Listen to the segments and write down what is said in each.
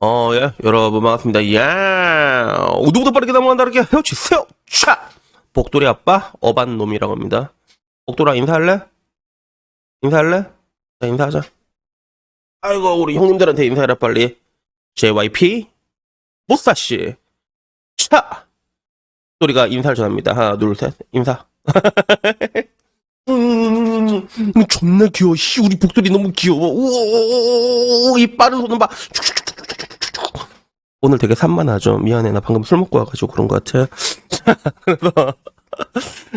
예, 여러분 반갑습니다. 누구보다 빠르게 넘어간다 이렇게 헤어치세요. 차! 복돌이 아빠 어반 놈이라고 합니다. 복돌아 인사할래? 인사할래? 자, 인사하자. 아이고 우리 형님들한테 인사해라 빨리. JYP 보사씨. 차! 복돌이가 인사를 전합니다. 하나 둘 셋 인사. 존나 귀여워. 씨, 우리 복돌이 너무 귀여워. 우오, 이 빠른 손은 봐. 오늘 되게 산만하죠. 미안해. 나 방금 술 먹고 와가지고 그런 것 같아. 그래서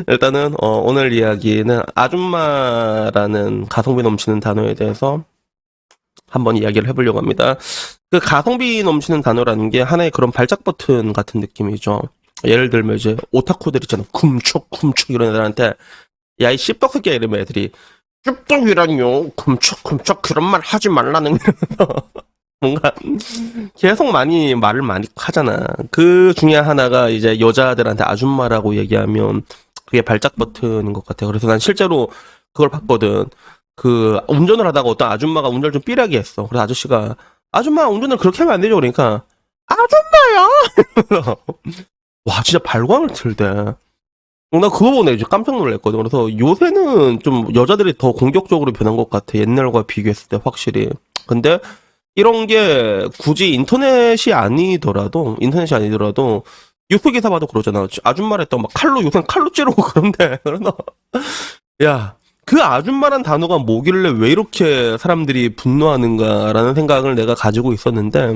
일단은 오늘 이야기는 아줌마라는 가성비 넘치는 단어에 대해서 한번 이야기를 해보려고 합니다. 그 가성비 넘치는 단어라는 게 하나의 그런 발작 버튼 같은 느낌이죠. 예를 들면 이제 오타쿠들 있잖아. 쿰척쿰척 이런 애들한테 야 이 씹덕새끼야 이러면 애들이 씹덕이라뇨 쿰척쿰척 그런 말 하지 말라는 뭔가 계속 말을 많이 하잖아. 그 중에 하나가 이제 여자들한테 아줌마라고 얘기하면 그게 발작 버튼인 것 같아. 그래서 난 실제로 그걸 봤거든. 그 운전을 하다가 어떤 아줌마가 운전을 좀 삐라게 했어. 그래서 아저씨가 아줌마 운전을 그렇게 하면 안 되죠. 그러니까 아줌마야. 와 진짜 발광을 틀대. 나 그거 보고 이제 깜짝 놀랐거든. 그래서 요새는 좀 여자들이 더 공격적으로 변한 것 같아. 옛날과 비교했을 때 확실히. 근데 이런 게 굳이 인터넷이 아니더라도 뉴스 기사 봐도 그러잖아. 아줌마를 했던 막 요새 칼로 찌르고 그런데. 그래서 야, 그 아줌마란 단어가 뭐길래 왜 이렇게 사람들이 분노하는가라는 생각을 내가 가지고 있었는데,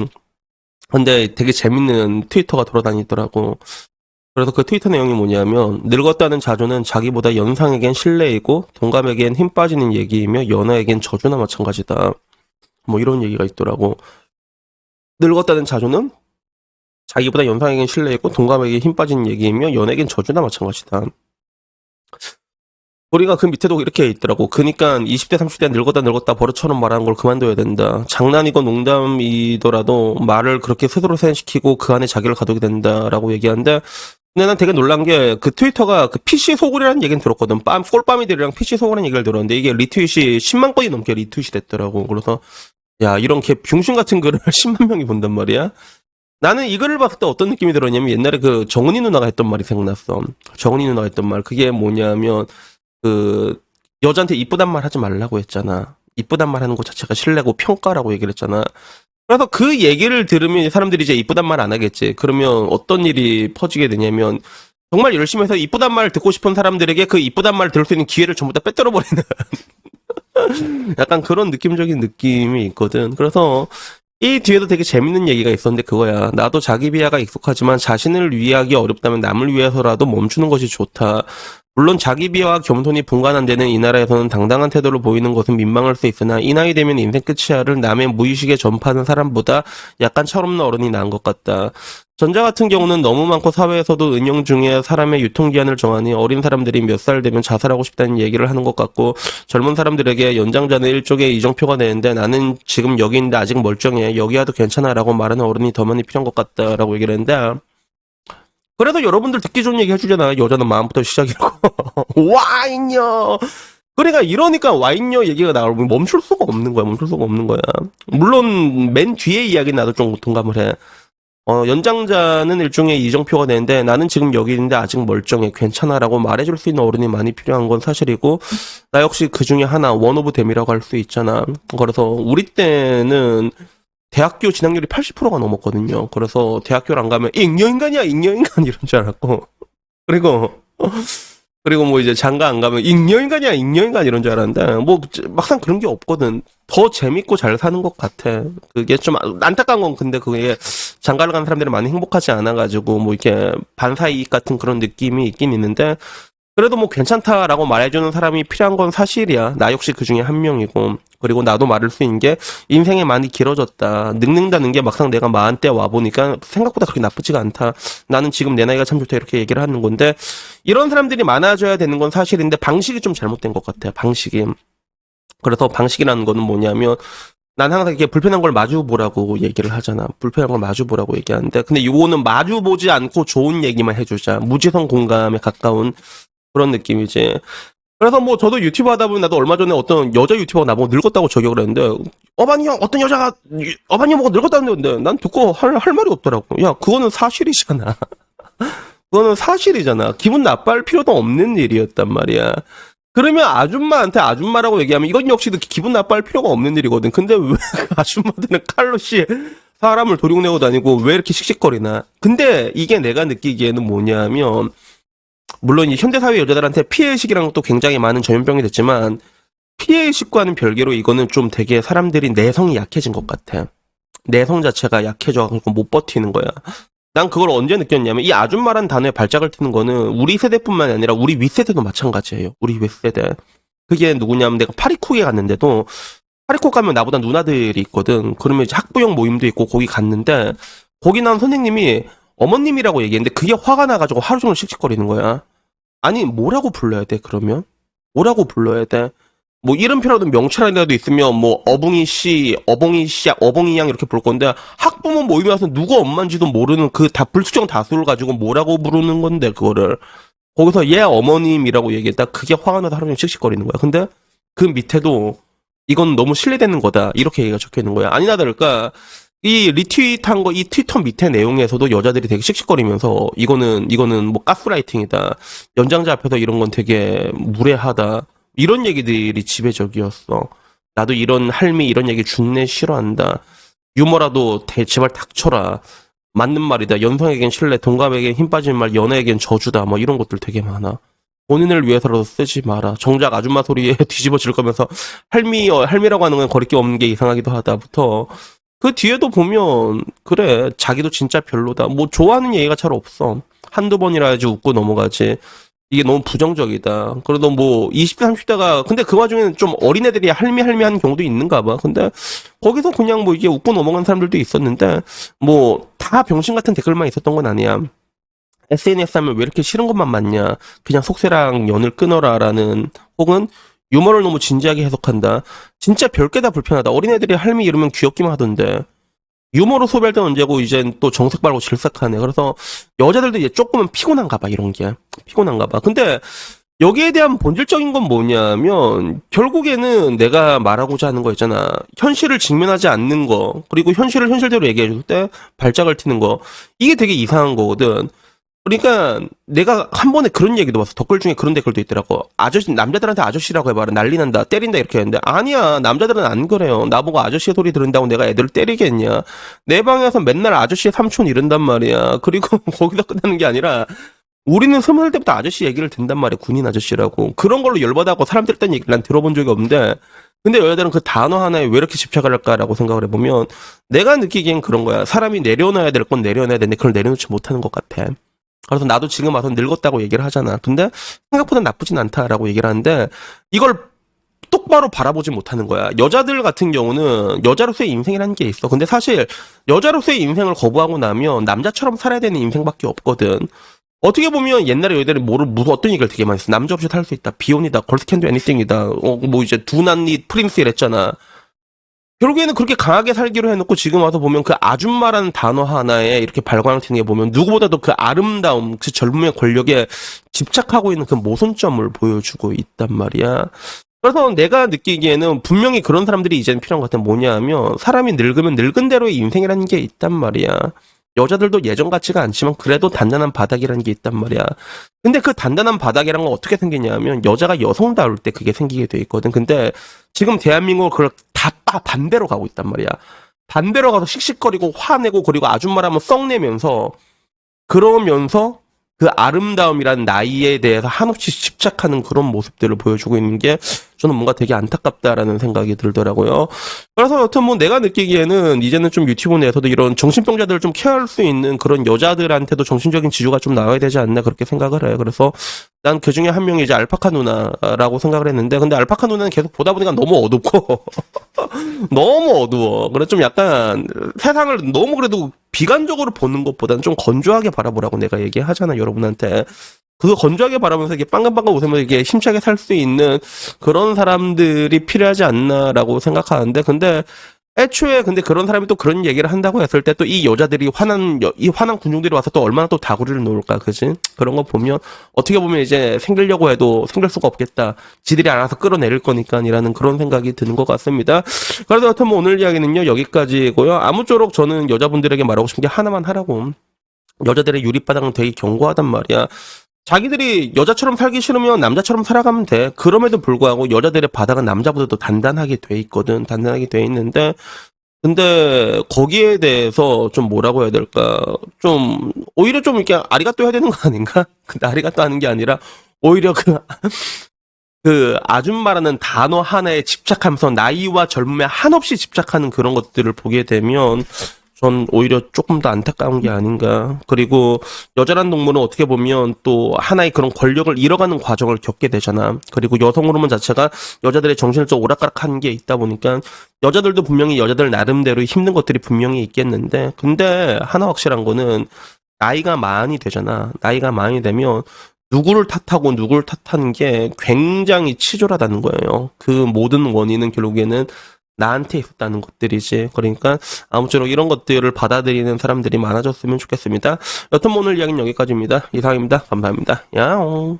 근데 되게 재밌는 트위터가 돌아다니더라고. 그래서 그 트위터 내용이 뭐냐면, 늙었다는 자조는 자기보다 연상에겐 신뢰이고, 동감에겐 힘 빠지는 얘기이며, 연하에겐 저주나 마찬가지다. 뭐 이런 얘기가 있더라고. 늙었다는 자조는 자기보다 연상에겐 신뢰있고 동감에게 힘 빠진 얘기이며 연에겐 저주나 마찬가지다. 우리가 그 밑에도 이렇게 있더라고. 그니까 20대 30대 늙었다 버릇처럼 말하는 걸 그만둬야 된다. 장난이고 농담이더라도 말을 그렇게 스스로 세뇌시키고 그 안에 자기를 가두게 된다라고 얘기하는데, 근데 난 되게 놀란 게 그 트위터가 그 PC 소굴이라는 얘기는 들었거든. 꼴빠미들이랑 PC 소굴이라는 얘기를 들었는데 이게 리트윗이 10만 건이 넘게 리트윗이 됐더라고. 그래서 야 이런 개 병신 같은 글을 10만 명이 본단 말이야. 나는 이 글을 봤을 때 어떤 느낌이 들었냐면 옛날에 그 정은이 누나가 했던 말이 생각났어. 정은이 누나가 했던 말. 그게 뭐냐면 그 여자한테 이쁘단 말 하지 말라고 했잖아. 이쁘단 말 하는 것 자체가 신뢰고 평가라고 얘기를 했잖아. 그래서 그 얘기를 들으면 사람들이 이제 이쁘단 말 안 하겠지. 그러면 어떤 일이 퍼지게 되냐면 정말 열심히 해서 이쁘단 말 듣고 싶은 사람들에게 그 이쁘단 말 들을 수 있는 기회를 전부 다 빼들어 버리는 약간 그런 느낌적인 느낌이 있거든. 그래서 이 뒤에도 되게 재밌는 얘기가 있었는데 그거야. 나도 자기 비하가 익숙하지만 자신을 위하기 어렵다면 남을 위해서라도 멈추는 것이 좋다. 물론 자기 비하와 겸손이 분간한 데는 이 나라에서는 당당한 태도를 보이는 것은 민망할 수 있으나 이 나이 되면 인생 끝이야를 남의 무의식에 전파하는 사람보다 약간 철없는 어른이 나은 것 같다. 전자 같은 경우는 너무 많고 사회에서도 은영 중에 사람의 유통기한을 정하니 어린 사람들이 몇 살 되면 자살하고 싶다는 얘기를 하는 것 같고 젊은 사람들에게 연장자는 일종의 이정표가 되는데 나는 지금 여기 있는데 아직 멀쩡해. 여기 와도 괜찮아 라고 말하는 어른이 더 많이 필요한 것 같다라고 얘기를 했는데 그래도 여러분들 듣기 좋은 얘기 해주잖아. 여자는 마음부터 시작이라고. 와인요. 그러니까 이러니까 와인요 얘기가 나오면 멈출 수가 없는 거야. 멈출 수가 없는 거야. 물론 맨 뒤에 이야기 나도 좀 동감을 해. 연장자는 일종의 이정표가 되는데 나는 지금 여기 있는데 아직 멀쩡해. 괜찮아라고 말해줄 수 있는 어른이 많이 필요한 건 사실이고 나 역시 그 중에 하나 원 오브 댐이라고 할 수 있잖아. 그래서 우리 때는 대학교 진학률이 80%가 넘었거든요. 그래서 대학교를 안 가면 잉여인간이야 잉여인간 이런 줄 알았고 그리고 뭐 이제 장가 안 가면 잉여인간이야 잉여인간 이런 줄 알았는데 뭐 막상 그런 게 없거든. 더 재밌고 잘 사는 것 같아. 그게 좀 안타까운 건 근데 그게 장가를 간 사람들이 많이 행복하지 않아가지고 뭐 이렇게 반사이익 같은 그런 느낌이 있긴 있는데 그래도 뭐 괜찮다라고 말해주는 사람이 필요한 건 사실이야. 나 역시 그 중에 한 명이고. 그리고 나도 말할 수 있는 게 인생이 많이 길어졌다. 늙는다는 게 막상 내가 40대 와보니까 생각보다 그렇게 나쁘지가 않다. 나는 지금 내 나이가 참 좋다 이렇게 얘기를 하는 건데 이런 사람들이 많아져야 되는 건 사실인데 방식이 좀 잘못된 것 같아요. 방식이. 그래서 방식이라는 거는 뭐냐면 난 항상 이렇게 불편한 걸 마주보라고 얘기를 하잖아. 불편한 걸 마주보라고 얘기하는데 근데 이거는 마주보지 않고 좋은 얘기만 해주자. 무지성 공감에 가까운 그런 느낌이지. 그래서 뭐 저도 유튜브 하다 보면 나도 얼마 전에 어떤 여자 유튜버가 나보고 늙었다고 저격을 했는데 어반이 형 어떤 여자가 어반이 형 보고 늙었다는데 난 듣고 할 말이 없더라고. 야 그거는 사실이잖아. 그거는 사실이잖아. 기분 나빠할 필요도 없는 일이었단 말이야. 그러면 아줌마한테 아줌마라고 얘기하면 이건 역시도 기분 나빠할 필요가 없는 일이거든. 근데 왜 그 아줌마들은 칼로시 사람을 도륙내고 다니고 왜 이렇게 씩씩거리나. 근데 이게 내가 느끼기에는 뭐냐면 물론 이 현대사회 여자들한테 피해의식이라는 것도 굉장히 많은 전염병이 됐지만 피해의식과는 별개로 이거는 좀 되게 사람들이 내성이 약해진 것 같아. 내성 자체가 약해져가지고 못 버티는 거야. 난 그걸 언제 느꼈냐면 이 아줌마란 단어에 발작을 트는 거는 우리 세대뿐만 아니라 우리 윗세대도 마찬가지예요. 우리 윗세대. 그게 누구냐면 내가 파리쿡에 갔는데도 파리쿡 가면 나보다 누나들이 있거든. 그러면 이제 학부형 모임도 있고 거기 갔는데 거기 나온 선생님이 어머님이라고 얘기했는데 그게 화가 나가지고 하루 종일 씩씩거리는 거야. 아니 뭐라고 불러야 돼 그러면? 뭐라고 불러야 돼? 뭐 이름표라도 명찰이라도 있으면 뭐 어붕이 씨, 어벙이 씨, 어벙이 양 이렇게 부를 건데 학부모 모임에 와서 누구 엄마인지도 모르는 그 다 불수정 다수를 가지고 뭐라고 부르는 건데 그거를 거기서 얘 어머님이라고 얘기했다 그게 화가 나서 하루 종일 씩씩거리는 거야. 근데 그 밑에도 이건 너무 신뢰되는 거다 이렇게 얘기가 적혀 있는 거야. 아니나 다를까 이 리트윗한 거 이 트위터 밑에 내용에서도 여자들이 되게 씩씩거리면서 이거는 뭐 가스라이팅이다. 연장자 앞에서 이런 건 되게 무례하다. 이런 얘기들이 지배적이었어. 나도 이런 할미 이런 얘기 준내 싫어한다. 유머라도 제발 닥쳐라. 맞는 말이다. 연상에겐 신뢰, 동갑에겐 힘 빠지는 말, 연애에겐 저주다. 뭐 이런 것들 되게 많아. 본인을 위해서라도 쓰지 마라. 정작 아줌마 소리에 뒤집어질 거면서 할미라고 하는 건 거리낌 없는 게 이상하기도 하다부터 그 뒤에도 보면 그래 자기도 진짜 별로다. 뭐 좋아하는 얘기가 잘 없어. 한두 번이라 해야지 웃고 넘어가지. 이게 너무 부정적이다. 그래도 뭐 20대 30대가 근데 그 와중에는 좀 어린애들이 할미하는 경우도 있는가 봐. 근데 거기서 그냥 뭐 이게 웃고 넘어간 사람들도 있었는데 뭐 다 병신 같은 댓글만 있었던 건 아니야. SNS 하면 왜 이렇게 싫은 것만 많냐. 그냥 속세랑 연을 끊어라라는 혹은 유머를 너무 진지하게 해석한다. 진짜 별게 다 불편하다. 어린애들이 할미 이러면 귀엽기만 하던데. 유머로 소비할 때 언제고 이젠 또 정색 바르고 질색하네. 그래서 여자들도 이제 조금은 피곤한가 봐 이런 게. 피곤한가 봐. 근데 여기에 대한 본질적인 건 뭐냐면 결국에는 내가 말하고자 하는 거 있잖아. 현실을 직면하지 않는 거 그리고 현실을 현실대로 얘기해 줄 때 발작을 튀는 거 이게 되게 이상한 거거든. 그러니까 내가 한 번에 그런 얘기도 봤어. 댓글 중에 그런 댓글도 있더라고. 아저씨 남자들한테 아저씨라고 해봐라. 난리 난다. 때린다 이렇게 했는데 아니야. 남자들은 안 그래요. 나보고 아저씨 소리 들은다고 내가 애들을 때리겠냐. 내 방에서 맨날 아저씨 삼촌 이른단 말이야. 그리고 거기서 끝나는 게 아니라 우리는 20살 때부터 아저씨 얘기를 듣는단 말이야. 군인 아저씨라고. 그런 걸로 열받아하고 사람들 했던 얘기를 난 들어본 적이 없는데 근데 여자들은 그 단어 하나에 왜 이렇게 집착을 할까라고 생각을 해보면 내가 느끼기엔 그런 거야. 사람이 내려놔야 될 건 내려놔야 되는데 그걸 내려놓지 못하는 것 같아. 그래서 나도 지금 와서 늙었다고 얘기를 하잖아. 근데 생각보다 나쁘진 않다라고 얘기를 하는데 이걸 똑바로 바라보지 못하는 거야. 여자들 같은 경우는 여자로서의 인생이라는 게 있어. 근데 사실 여자로서의 인생을 거부하고 나면 남자처럼 살아야 되는 인생밖에 없거든. 어떻게 보면 옛날에 여자들이 무슨 어떤 얘기를 되게 많이 했어. 남자 없이 살 수 있다. 비혼이다. 걸스 캔 도 애니띵이다. 뭐 이제 두난리 프린스 이랬잖아. 결국에는 그렇게 강하게 살기로 해놓고 지금 와서 보면 그 아줌마라는 단어 하나에 이렇게 발광을 튀는 게 보면 누구보다도 그 아름다움, 그 젊음의 권력에 집착하고 있는 그 모순점을 보여주고 있단 말이야. 그래서 내가 느끼기에는 분명히 그런 사람들이 이제는 필요한 것 같아. 뭐냐 하면 사람이 늙으면 늙은 대로의 인생이라는 게 있단 말이야. 여자들도 예전 같지가 않지만 그래도 단단한 바닥이라는 게 있단 말이야. 근데 그 단단한 바닥이란 건 어떻게 생기냐 하면 여자가 여성다울 때 그게 생기게 돼 있거든. 근데 지금 대한민국은 그걸 다 반대로 가고 있단 말이야. 반대로 가서 씩씩거리고 화내고 그리고 아줌마라면 썩내면서 그러면서 그 아름다움이란 나이에 대해서 한없이 집착하는 그런 모습들을 보여주고 있는 게 저는 뭔가 되게 안타깝다라는 생각이 들더라고요. 그래서 여튼 뭐 내가 느끼기에는 이제는 좀 유튜브 내에서도 이런 정신병자들을 좀 케어할 수 있는 그런 여자들한테도 정신적인 지주가 좀 나와야 되지 않나 그렇게 생각을 해요. 그래서 난 그 중에 한 명이 이제 알파카 누나라고 생각을 했는데 근데 알파카 누나는 계속 보다 보니까 너무 어둡고 너무 어두워. 그래 좀 약간 세상을 너무 그래도 비관적으로 보는 것보다는 좀 건조하게 바라보라고 내가 얘기하잖아 여러분한테. 그거 건조하게 바라보면서 이게 빵긋빵긋 웃으면서 이게 힘차게 살 수 있는 그런 사람들이 필요하지 않나라고 생각하는데 근데 애초에 근데 그런 사람이 또 그런 얘기를 한다고 했을 때 또 이 여자들이 이 화난 군중들이 와서 또 얼마나 또 다구리를 놓을까, 그지? 그런 거 보면 어떻게 보면 이제 생기려고 해도 생길 수가 없겠다. 지들이 알아서 끌어내릴 거니까이라는 그런 생각이 드는 것 같습니다. 그래서 여튼 뭐 오늘 이야기는요 여기까지고요. 아무쪼록 저는 여자분들에게 말하고 싶은 게 하나만 하라고. 여자들의 유리바닥은 되게 견고하단 말이야. 자기들이 여자처럼 살기 싫으면 남자처럼 살아가면 돼. 그럼에도 불구하고 여자들의 바닥은 남자보다도 단단하게 돼 있거든. 단단하게 돼 있는데, 근데 거기에 대해서 좀 뭐라고 해야 될까? 좀 오히려 좀 이렇게 아리가또 해야 되는 거 아닌가? 근데 아리가또 하는 게 아니라 오히려 그 아줌마라는 단어 하나에 집착하면서 나이와 젊음에 한없이 집착하는 그런 것들을 보게 되면 전 오히려 조금 더 안타까운 게 아닌가. 그리고 여자란 동물은 어떻게 보면 또 하나의 그런 권력을 잃어가는 과정을 겪게 되잖아. 그리고 여성 호르몬 자체가 여자들의 정신을 좀 오락가락하는 게 있다 보니까 여자들도 분명히 여자들 나름대로 힘든 것들이 분명히 있겠는데, 근데 하나 확실한 거는 나이가 많이 되잖아. 나이가 많이 되면 누구를 탓하고 누구를 탓하는 게 굉장히 치졸하다는 거예요. 그 모든 원인은 결국에는 나한테 있었다는 것들이지. 그러니까 아무쪼록 이런 것들을 받아들이는 사람들이 많아졌으면 좋겠습니다. 여튼 오늘 이야기는 여기까지입니다. 이상입니다. 감사합니다. 야옹.